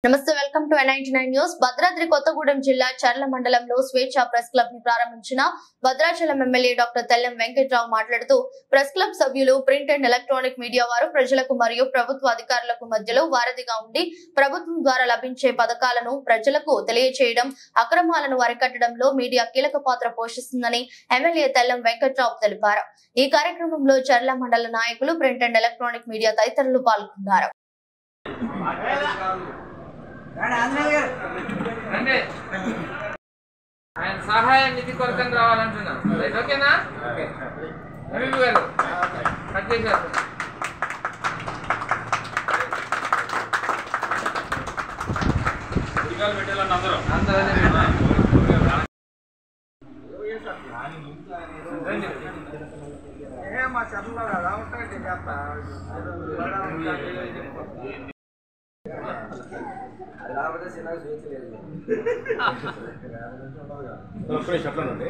నమస్తే welcome to N99 news. Bhadradri Kothagudem జిల్లా చర్ల మండలంలో స్వేచ్ఛ ప్రెస్ క్లబ్ ని ప్రారంభించిన భద్రాచలం ఎమ్మెల్యే డాక్టర్ తెల్లం వెంకట్రావు మాట్లాడుతూ ప్రెస్ క్లబ్ సభ్యులు ప్రింట్ అండ్ ఎలక్ట్రానిక్ మీడియా వారు ప్రజలకు మరియు ప్రభుత్వ అధికారులకు మధ్యలో వారధిగా ఉండి ప్రభుత్వం ద్వారా లభించే పథకాలను ప్రజలకు తెలియజేయడం, అక్రమాలను అరికట్టడంలో మీడియా కీలక పాత్ర పోషిస్తుందని ఎమ్మెల్యే తెల్లం వెంకట్రావు తెలిపారు. ఈ కార్యక్రమంలో చర్ల మండల నాయకులు, ప్రింట్ అండ్ ఎలక్ట్రానిక్ మీడియా తదితరులు పాల్గొన్నారు. ఆయన సహాయ నిధి కొరకని రావాలంటున్నాం. ఓకేనా? రవి గారు కట్ చేశారు. మా చదువులో కదా ఉంటాయి లేకపోతే చిన్న స్వేచ్ఛ బాగుంది.